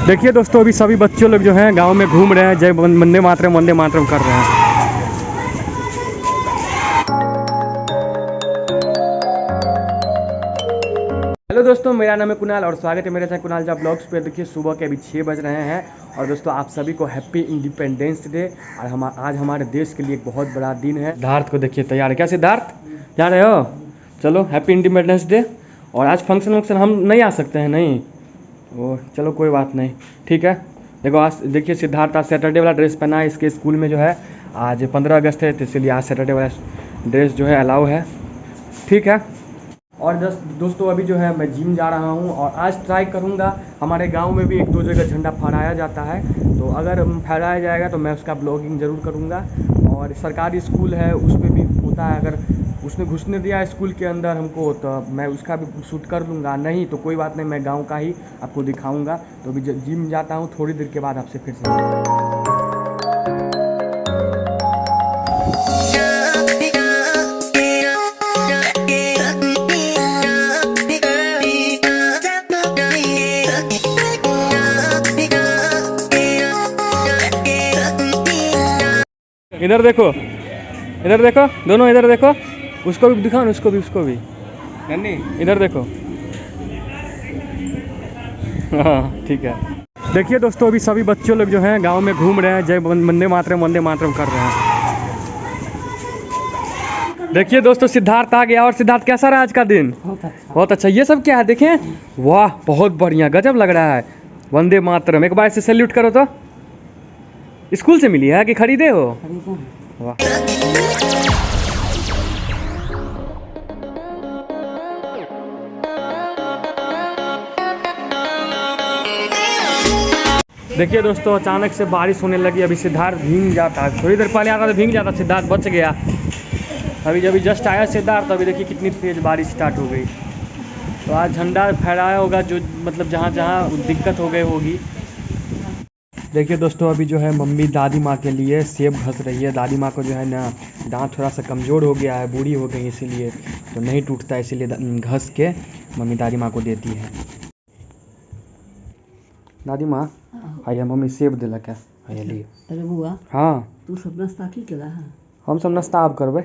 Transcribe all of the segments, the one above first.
देखिए दोस्तों, अभी सभी बच्चों लोग जो हैं गांव में घूम रहे हैं, जय वंदे मातरम कर रहे हैं। हेलो दोस्तों, मेरा नाम है कुणाल और स्वागत है मेरे चैनल कुणाल जा ब्लॉग्स पे। देखिए सुबह के अभी 6 बज रहे हैं और दोस्तों आप सभी को हैप्पी इंडिपेंडेंस डे। और आज हमारे देश के लिए एक बहुत बड़ा दिन है। सिद्धार्थ को देखिए तैयार है। क्या सिद्धार्थ, जा रहे हो? चलो हैप्पी इंडिपेंडेंस डे। और आज फंक्शन हम नहीं आ सकते हैं, नहीं ओ चलो कोई बात नहीं, ठीक है। देखो आज देखिए सिद्धार्थ आज सैटरडे वाला ड्रेस पहना है। इसके स्कूल में जो है आज 15 अगस्त है, तो इसलिए आज सैटरडे वाला ड्रेस जो है अलाउ है, ठीक है। और दोस्तों अभी जो है मैं जिम जा रहा हूँ और आज ट्राई करूँगा। हमारे गांव में भी 1-2 जगह झंडा फहराया जाता है, तो अगर फहराया जाएगा तो मैं उसका ब्लॉगिंग ज़रूर करूँगा। और सरकारी स्कूल है उसमें भी होता है, अगर उसने घुसने दिया स्कूल के अंदर हमको तो मैं उसका भी शूट कर लूँगा। नहीं तो कोई बात नहीं, मैं गाँव का ही आपको दिखाऊँगा। तो अभी जिम जाता हूँ, थोड़ी देर के बाद आपसे फिर से। इधर देखो, इधर देखो, दोनों इधर देखो। उसको भी दिखाओ ना, उसको भी नन्नी इधर देखो। हाँ ठीक है। देखिए दोस्तों, अभी सभी बच्चों लोग जो हैं गांव में घूम रहे हैं, जय वंदे मातरम कर रहे हैं। देखिए दोस्तों सिद्धार्थ आ गया। और सिद्धार्थ कैसा रहा आज का दिन? बहुत अच्छा। ये सब क्या है देखें, वाह बहुत बढ़िया, गजब लग रहा है। वंदे मातरम, एक बार से सैल्यूट करो तो। स्कूल से मिली है कि खरीदे हो? वाह। देखिए दोस्तों, अचानक से बारिश होने लगी। अभी सिद्धार्थ भीग जाता है, थोड़ी देर पहले आता तो भीग जाता, सिद्धार्थ बच गया। अभी जब जस्ट आया सिद्धार्थ, अभी देखिए कितनी तेज़ बारिश स्टार्ट हो गई। तो आज झंडा फहराया होगा, जो मतलब जहाँ जहाँ दिक्कत हो गई होगी। देखिए दोस्तों, अभी जो है मम्मी दादी माँ के लिए सेब घस रही है। दादी माँ को जो है ना दांत थोड़ा सा कमज़ोर हो गया है, बूढ़ी हो गई, इसीलिए तो नहीं टूटता, इसीलिए घस के मम्मी दादी माँ को देती है। दादी माँ आइए, मम्मी सेब दिलक है, आइए लिए। अरे बुआ, हाँ तू सब नाश्ता की केला है? हम सब नाश्ता आप करबे।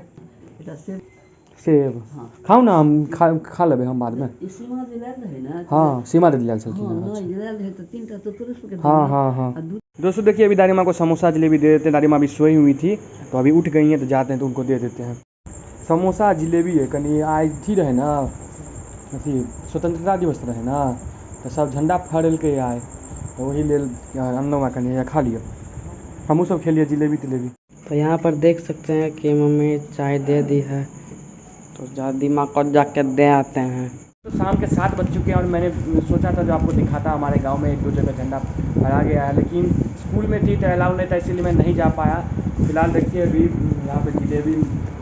सेब हाँ। खाओ ना, हम खा लेबे हम बाद में। सीमा दिलाल रहे ना? हाँ सीमा दे दिलाल चलती है। हां दिलाल रहे तो 3 टा तो तुरंत पकड़। हाँ। दोस्तों देखिए, अभी दादी माँ को समोसा जलेबी दे देते हैं। दादी माँ अभी सोई हुई थी, तो अभी उठ गई हैं, तो जाते हैं तो उनको दे देते हैं। समोसा जिलेबी है, कहीं आज थी रहे ना अथी स्वतंत्रता दिवस रहे ना, तो सब झंडा फहरल के आए, तो वही ले अन्नवा कहीं खा लिया। हमू सब खेलिए जिलेबी तिलेबी। तो यहाँ पर देख सकते हैं कि मम्मी चाय दे दी है, तो दादी माँ को जाके दे आते हैं। तो शाम के 7 बज चुके हैं और मैंने सोचा था जो आपको दिखाता हमारे गांव में 1-2 जगह झंडा फहरा गया है, लेकिन स्कूल में थी तो अलाउ नहीं था, इसीलिए मैं नहीं जा पाया। फिलहाल देखिए अभी यहाँ पे जिलेबी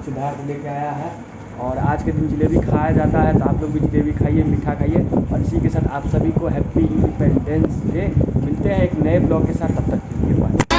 सिद्धार्थ लेके आया है और आज के दिन जिलेबी खाया जाता है, तो आप लोग भी जिलेबी खाइए, मीठा खाइए। और इसी के साथ आप सभी को हैप्पी इंडिपेंडेंस डे। मिलते हैं एक नए ब्लॉग के साथ, तब तक के लिए बाय।